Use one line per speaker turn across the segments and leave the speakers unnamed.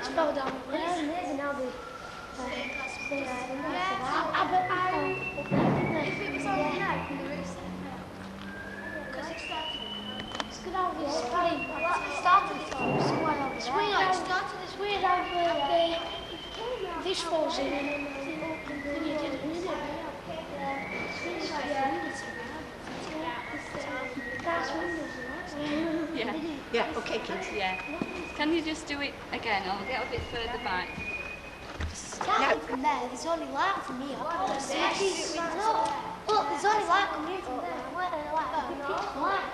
It's fell down.
It's amazing how they...
If it was on the night, we would have said no. Because it started.
It's good how they started it all.
It's weird how it started. It's weird how this falls in and then you did it, isn't it?
That's windows,
Yeah.
Yeah, okay, kids.
Yeah. Can you just do it again? I'll get a bit further back.
Starting from there, there's only light from here. Look, there's only light coming in from there. Where the light?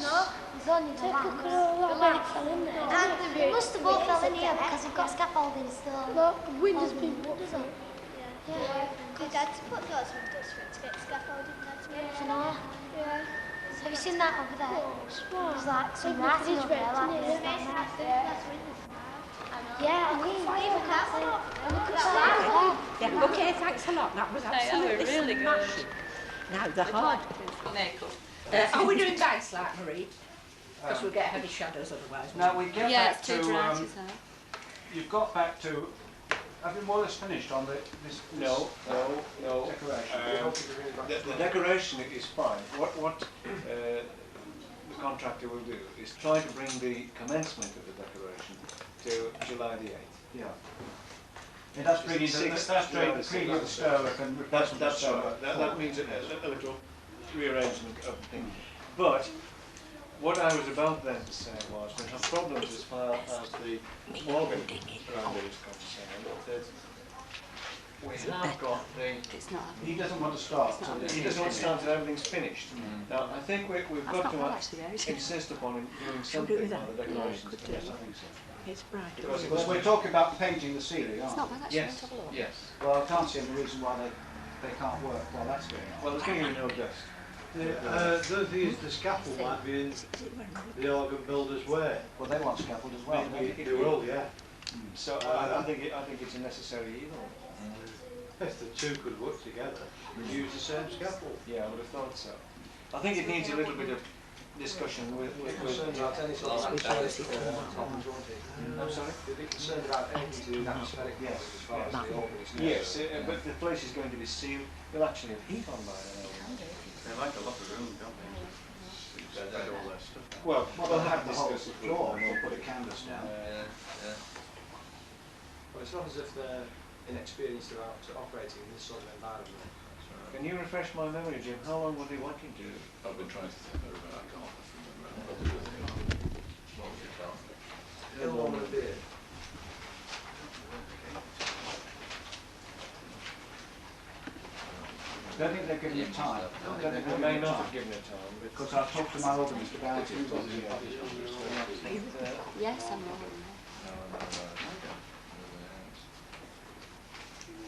No, there's only the light. And it must have all fell in here because we've got scaffolding still.
Look, the wind has been put
doesn't it?
Yeah. Because Dad's put those windows for it to get scaffolding.
I know.
Yeah.
Have you seen that over there? There's like some
Even
writing
it's
over there.
red,
Like
isn't
this.
it?
Yeah, and even that one. Look at that.
Yeah, okay, thanks a lot. That was absolutely
really good.
smashing. Now, the hard. Are we doing bags like Marie? Because we'll get heavy shadows otherwise.
Now we get
Yeah,
back
it's too
to.
dry to say.
You've got back to. Have you more or less finished on this
No.
decoration?
The decoration is fine. What the contractor will do is try to bring the commencement of the decoration to July the 8th.
Yeah. It does bring in the previous stovework and replacement of
That's
stovework.
right. That means a little rearrangement of the thing. But what I was about then to say was we have problems as far as the organ around it is concerned. That we have got the.
He doesn't want to start.
He doesn't want to start until everything's finished. Now I think we've got
not
to
bad actually, is it?
insist upon doing
Shall we do
something
that?
on the decorations.
Yeah,
Yes,
could
I think so.
It's bright.
Because
Because we're talking about painting the ceiling,
It's
aren't
not
we?
bad actually.
Yes.
Let's have a look.
Yes.
Well, I can't see any reason why they can't work while that's going on.
Well, there's going to be no dust.
The thing is, the scaffold might be in the organ builder's way.
Well, they want scaffold as well. don't
They will, yeah.
So I think it's a necessary evil.
If the two could work together, use the same scaffold.
Yeah, I would have thought so. I think it needs a little bit of discussion with
concerned about any sort of atmospheric problems, won't he?
I'm sorry?
He'll be concerned about anything to do with atmospheric problems as far as the organ is concerned.
Yes, but the place is going to be sealed. We'll actually have heat on by then.
They like a lot of room, don't they? Spread all their stuff out.
Well, we'll have
the whole
discussed it.
floor and we'll put a canvas down.
Well, it's not as if they're inexperienced about operating in this sort of environment.
Can you refresh my memory, Jim? How long were they working to?
I've been trying to think over it, I can't remember. What was it about?
Ill one with a beard.
I don't think they've given it time. I don't think
They
they've
may
given it
not
time.
have given it time.
Because I've talked to my organist about it.
Yes, I'm wrong.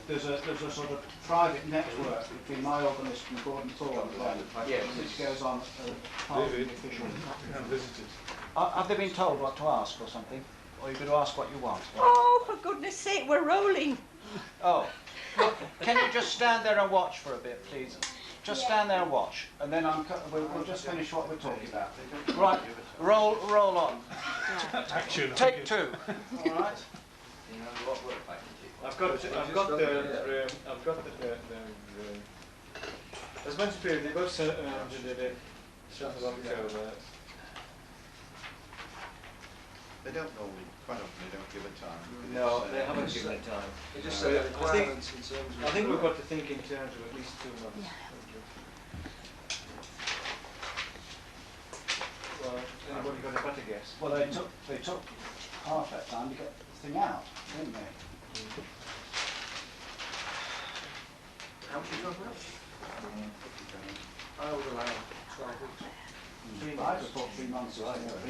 There's a sort of private network between my organist and Gordon Thorne,
Yes.
which goes on part of the official.
Visited.
Have they been told what to ask or something? Or you're going to ask what you want?
Oh, for goodness sake, we're rolling.
Oh, look, can you just stand there and watch for a bit, please? Just stand there and watch, and then we'll just finish what we're talking about. Right, roll on.
Action.
Take two. All right.
I've got the as much period they've got the 7th of October.
They don't normally, quite often they don't give a time.
No, they haven't given it time.
They just said the requirements in terms of...
I think we've got to think in terms of at least 2 months. Well, anybody got a better guess?
Well, they took half that time to get the thing out, didn't they?
How much are you talking about? I would allow 12 weeks.
I just thought 3 months. 3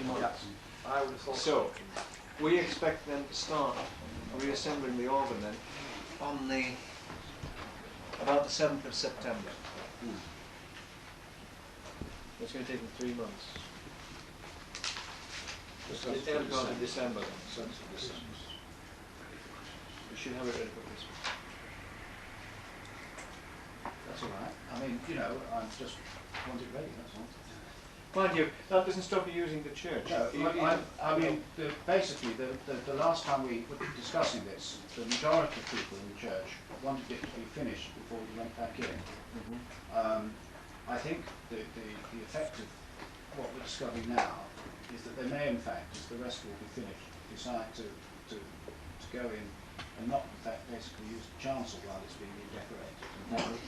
months.
I would have thought
So, we expect them to start reassembling the organ then on about the 7th of September. It's going to take them 3 months. It's going to go to December then. We should have it ready for Christmas.
That's all right. I mean, you know, I just want it ready, that's all.
Mind you, that doesn't stop you using the church.
No, I mean, basically, the last time we were discussing this, the majority of people in the church wanted it to be finished before we went back in. I think the effect of what we're discovering now is that they may, in fact, as the rest will be finished, decide to go in and not, in fact, basically use the chancel while it's being redecorated, and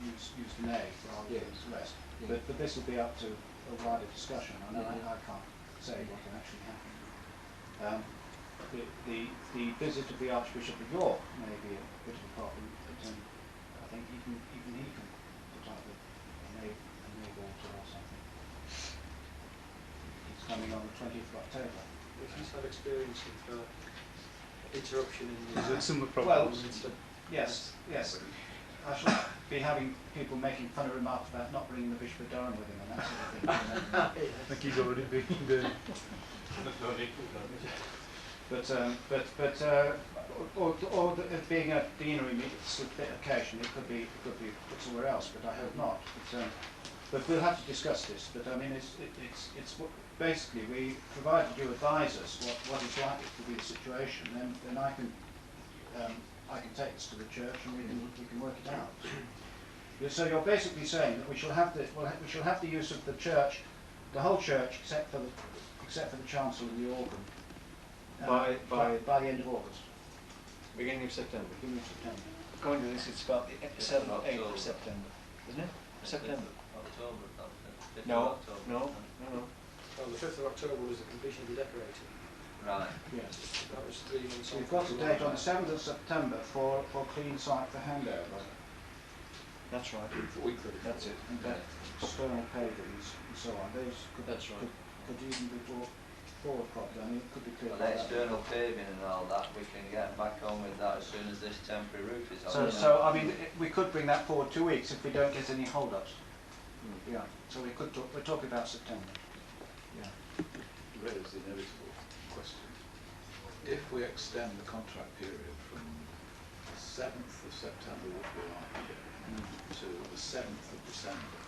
use the nave rather than the rest. But this will be up to a wider discussion. I know I can't say what can actually happen. The visit of the Archbishop of York may be a bit of a problem, but I think even he can put up a nave altar or something. He's coming on the 20th of October.
If he's had experience of interruption in
Is it similar
Well,
problems?
yes. I shall be having people making funny remarks about not bringing the Bishop of Durham with him and that sort of thing.
I think he's already been doing. Or
being a deanery occasion, it could be put somewhere else, but I hope not. But we'll have to discuss this. But I mean, it's basically we provided you advise us what is likely to be the situation. Then I can take this to the church and we can work it out. So you're basically saying that we shall have the use of the church, the whole church, except for the chancel and the organ, by the end of August.
Beginning of September.
Beginning of September.
According to this, it's about the 7th or 8th of September, isn't it? September. No.
Well, the 5th of October was the completion of the decorating.
Right.
Yes.
That was 3 months.
So we've got a date on the 7th of September for clean site for handover.
That's right. That's it.
And external pavings and so on. Those could even be brought forward properly. I mean, it could be cleared.
Well, the external paving and all that, we can get back on with that as soon as this temporary roof is on.
So I mean, we could bring that forward 2 weeks if we don't get any hold-ups. Yeah. So we're talking about September. Yeah.
Raise the inevitable question. If we extend the contract period from the 7th of September, which we are here, to the 7th of December,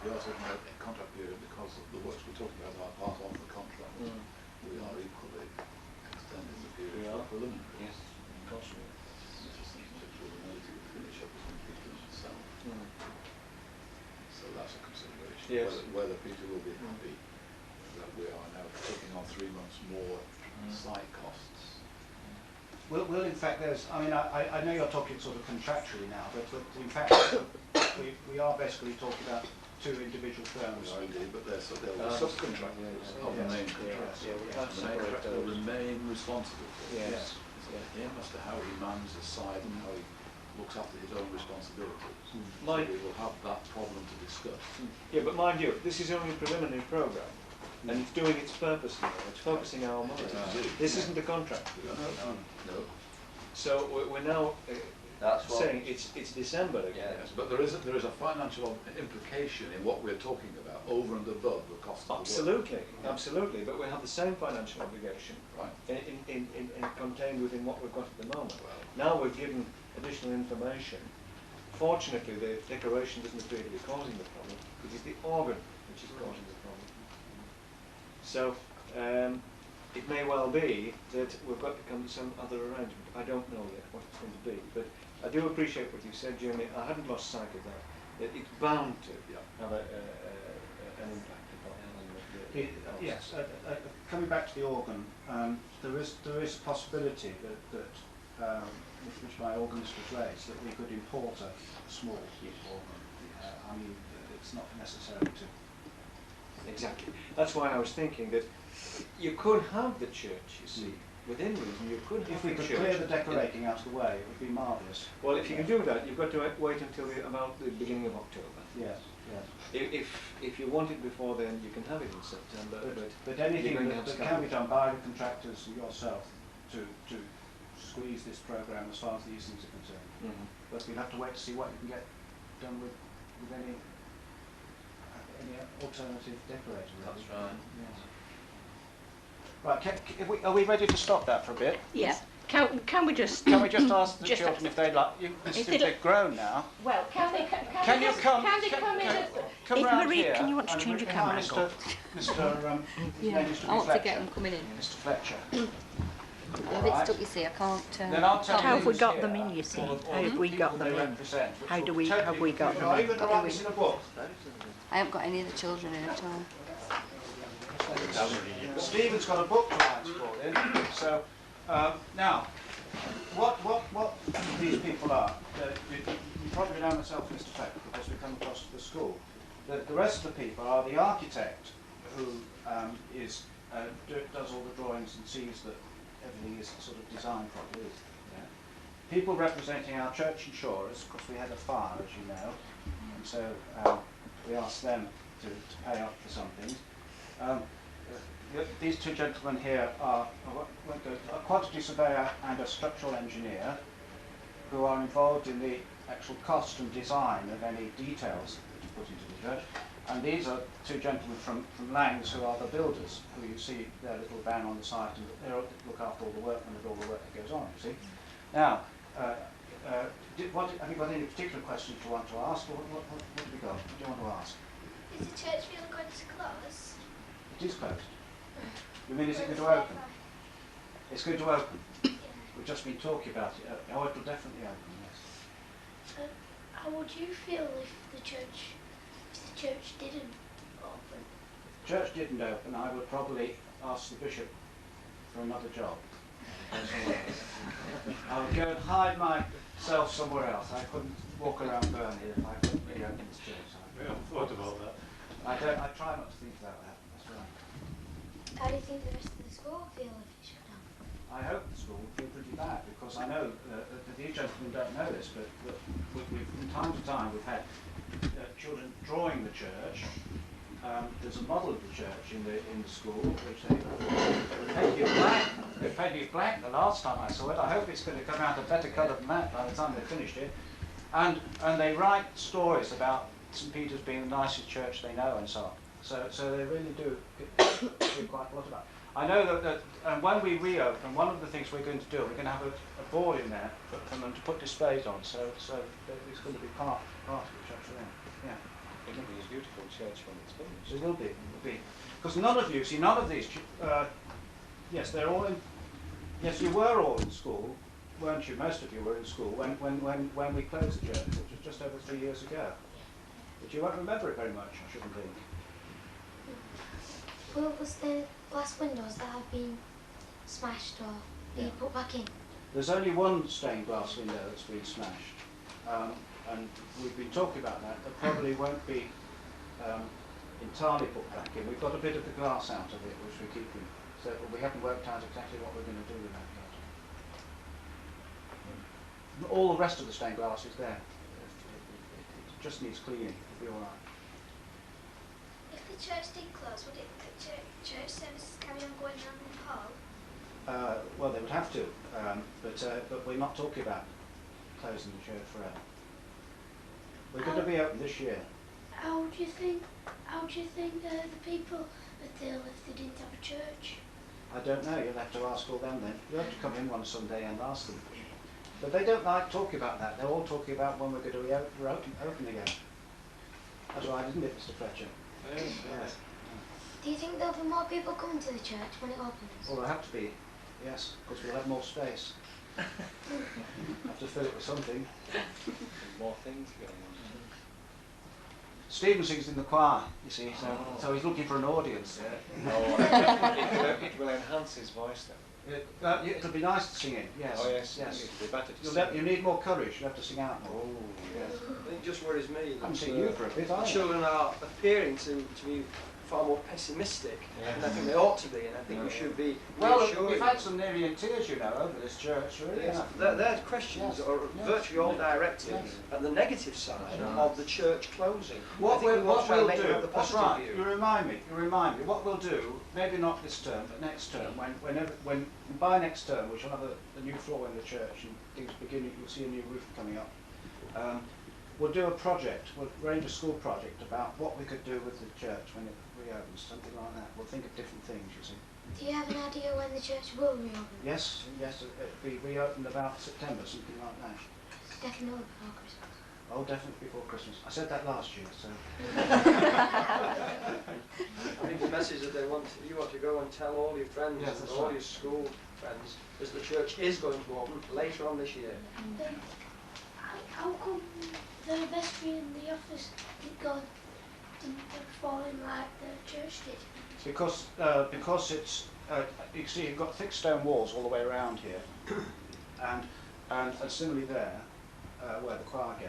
we are talking about a contract period because of the works we're talking about are part of the contract. We are equally extending the period for preliminary.
Yes, of course we are.
I just think that we'll finish up with completion itself. So that's a consideration.
Yes.
Whether Peter will be happy that we are now taking on 3 months more site costs.
Well, in fact, I know you're talking sort of contractually now, but in fact, we are basically talking about 2 individual firms.
Indeed, but they're subcontractors of the main contractor. The main contractor will remain responsible for it.
Yes.
It's up to him as to how he mans his site and how he looks after his own responsibilities. So we will have that problem to discuss.
Yeah, but mind you, this is only a preliminary programme, and it's doing its purpose now. It's focusing our minds. This isn't a contract.
No.
So we're now
That's what
saying it's December again.
Yes, but there is a financial implication in what we're talking about over and above the cost of the work.
Absolutely. But we have the same financial obligation,
Right.
in contained within what we've got at the moment. Now we've given additional information. Fortunately, the decoration doesn't appear to be causing the problem. It is the organ which is causing the problem. So it may well be that we've got to come to some other arrangement. I don't know yet what it's going to be, but I do appreciate what you said, Jimmy. I hadn't lost sight of that. It's bound to have an impact upon the
Yes. Coming back to the organ, there is a possibility that which my organist was raised, that we could import a small organ. I mean, it's not necessary to.
Exactly. That's why I was thinking that you could have the church, you see, within reason. You could have
if we could
church.
clear the decorating out of the way, it would be marvellous.
Well, if you can do that, you've got to wait until about the beginning of October.
Yes.
If you want it before then, you can have it in September.
But anything that can be done by the contractors and yourself to squeeze this programme as far as these things are concerned. But we'll have to wait to see what you can get done with any alternative decorator.
That's right.
Yes. Right, are we ready to stop that for a bit?
Yeah.
Can we just
ask the
just
children if they'd like? They've grown now.
Well, can they come? Can they come in?
Come
If
round
Marie,
here
can you want to
and
change your
behind
camera
Mr.
angle?
His name used to be
I want to
Fletcher.
get them coming in.
Mr. Fletcher.
I'm a bit stuck, you see, I can't...
Then I'll tell
How have we
these
got
here,
them in, you see?
all
How have we got
people
them
they
in?
represent, which
How
will
do we,
totally
have we got
confuse
them
you.
in?
Even write this in a book.
I haven't got any of the children in at all.
Stephen's got a book to write for in. So now, what these people are, you probably know myself, Mr. Peck, because we come across to the school. The rest of the people are the architect who does all the drawings and sees that everything is sort of designed properly. Yeah. People representing our church insurers, of course we had a fire, as you know, and so we asked them to pay up for some things. These two gentlemen here are a quantity surveyor and a structural engineer who are involved in the actual cost and design of any details that are put into the church. And these are two gentlemen from Langs who are the builders, who you see their little van on the site, and they look after all the work and all the work that goes on, you see. Now, have you got any particular questions you want to ask? What have you got? What do you want to ask?
Is the church really going to close?
It is closed. You mean is it going to open? It's going to open.
Yeah.
We've just been talking about it. Oh, it will definitely open, yes.
How would you feel if the church didn't open?
If the church didn't open, I would probably ask the bishop for another job. I would go and hide myself somewhere else. I couldn't walk around Burnley if I couldn't reopen this church.
We haven't thought about that.
I try not to think about that. That's right.
How do you think the rest of the school will feel if it's shut down?
I hope the school will feel pretty bad, because I know that these gentlemen don't know this, but from time to time we've had children drawing the church. There's a model of the church in the school, which they painted black. They painted black the last time I saw it. I hope it's going to come out a better colour than that by the time they finished it. And they write stories about St. Peter's being the nicest church they know, and so on. So they really do quite a lot about it. I know that when we reopen, one of the things we're going to do, we're going to have a board in there for them to put displays on. So it's going to be part of the church for them. Yeah.
It will be a beautiful church when it's finished.
It will be. Because none of you, see, none of these, yes, they're all in, yes, you were all in school, weren't you? Most of you were in school when we closed the church, which was just over 3 years ago. But you won't remember it very much, I shouldn't think.
Well, was the glass windows that have been smashed or been put back in?
There's only one stained glass window that's been smashed. And we've been talking about that. There probably won't be entirely put back in. We've got a bit of the glass out of it, which we're keeping. So we haven't worked out exactly what we're going to do with that yet. All the rest of the stained glass is there. It just needs cleaning. It'll be all right.
If the church did close, would church services carry on going on in the hall?
Well, they would have to, but we're not talking about closing the church forever. We're going to be open this year.
How do you think the people would deal if they didn't have a church?
I don't know. You'll have to ask all them then. You'll have to come in one Sunday and ask them. But they don't like talking about that. They're all talking about when we're going to be open again. That's right, isn't it, Mr. Fletcher? Yes.
Do you think there'll be more people coming to the church when it opens?
Well, there'll have to be, yes, because we'll have more space. Have to fill it with something.
More things going on.
Stephen sings in the choir, you see, so he's looking for an audience.
It will enhance his voice then.
It'll be nice to sing in, yes.
Oh yes,
yes.
It'll be better to sing.
You need more courage, you'll have to sing out more.
Oh,
yes.
I think it just worries me
I haven't
that
seen you for a bit,
the
either.
children are appearing to be far more pessimistic, and I think they ought to be, and I think we should be
Well,
reassuring
we've had some nearly in tears, you know, over this church, really.
Yes,
haven't we?
their questions
Yes.
are
Yes.
virtually all directed
Yes.
at the negative side of the church closing. I
What
think we want to try and
we'll
make them have the
do, that's
positive
right,
view.
you remind me, what we'll do, maybe not this term, but next term, when by next term we shall have a new floor in the church and things beginning, you'll see a new roof coming up. We'll do a project, we'll arrange a school project about what we could do with the church when it reopens, something like that. We'll think of different things, you see.
Do you have an idea when the church will reopen?
Yes, it'll be reopened about September, something like that.
Definitely before Christmas.
Oh, definitely before Christmas. I said that last year, so...
I think the message that you want to go and tell all your friends,
Yes, that's
all
right.
your school friends, is the church is going to open later on this year.
How come the vestry in the office didn't fall in like the church did?
Because it's, you can see you've got thick stone walls all the way around here, and similarly there, where the choir go,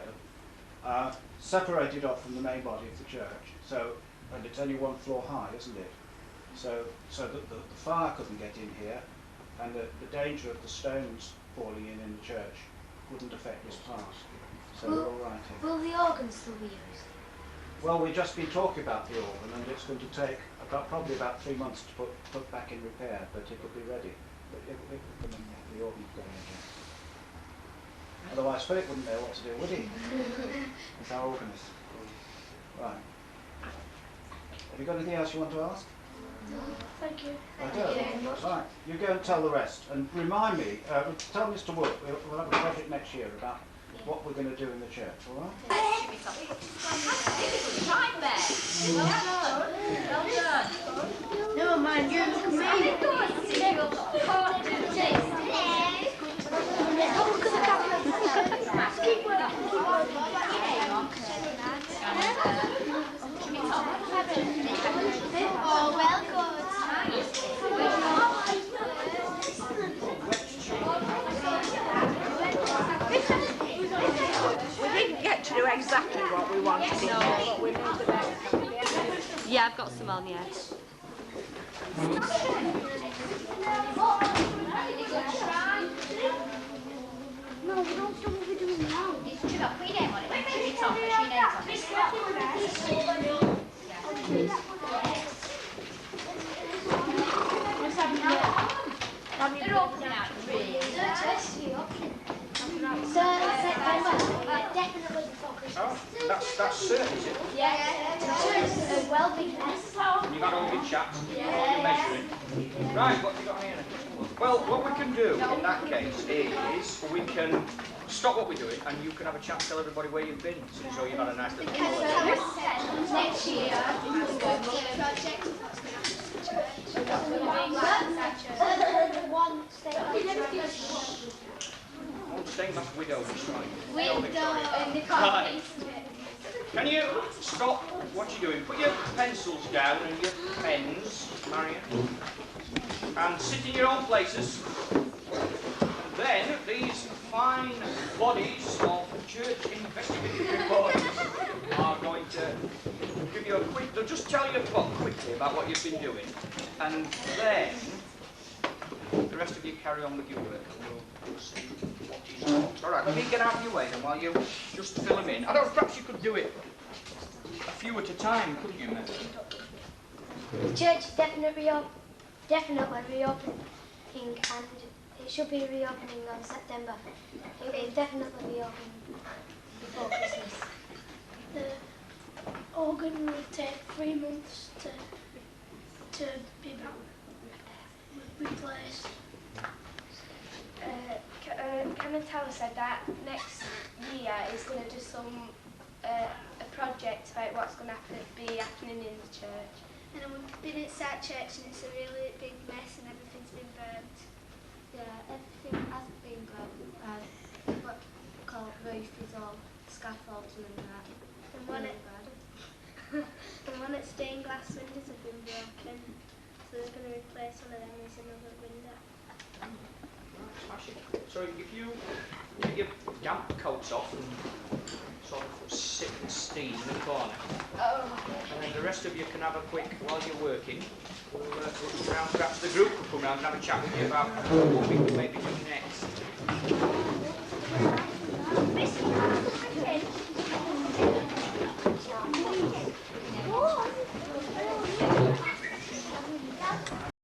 separated off from the main body of the church. So, and it's only 1 floor high, isn't it? So the fire couldn't get in here, and the danger of the stones falling in the church wouldn't affect this part. So we're all right here.
Will the organ still be used?
Well, we've just been talking about the organ, and it's going to take probably about 3 months to put back in repair, but it'll be ready. But the organ's going again. Otherwise, Philip wouldn't know what to do, would he? He's our organist. Right. Have you got anything else you want to ask?
Thank you.
Right. You go and tell the rest, and remind me. Tell Mr. Wood. We'll have a project next year about what we're going to do in the church. All right?
Right there. Well done.
Never mind, you look amazing. Keep working.
Oh, well,
We didn't get to do exactly what we wanted to do, but we made the best.
Yeah, I've got some on, yeah.
No, we don't know what we're doing now.
Definitely before Christmas.
Oh, that's certain, is it?
Yeah. It's a well-big mess.
And you've had all your chats, all your measuring. Right, what have you got here? Well, what we can do in that case is we can stop what we're doing and you can have a chat and tell everybody where you've been, so you've had a nice little holiday.
Next year, I'm going to project. One
Oh, stained glass widow, that's right.
Right.
Can you stop what you're doing? Put your pencils down and your pens, Marion, and sit in your own places. And then these fine bodies of church investigative reporters are going to give you a quick, they'll just tell you quickly about what you've been doing. And then the rest of you carry on with your work and we'll see what is what. All right, let me get out of your way then while you just fill them in. I don't know, perhaps you could do it a few at a time, couldn't you, maybe?
The church is definitely reopening, and it should be reopening on September. It will definitely be open before Christmas.
The organ will take 3 months to be back replaced.
Canon Tower said that next year is going to do a project about what's going to be happening in the church.
And then we've been inside church and it's a really big mess and everything's been burnt.
Yeah, everything hasn't been good. What we call roof is all scaffolding and that.
And one at stained glass windows have been broken. So they're going to replace one of them with another window.
Smashing. So if you get your damp coats off and sort of sit and steam in the corner, and then the rest of you can have a quick, while you're working, we'll round, perhaps the group will come round and have a chat with you about what we can maybe do next.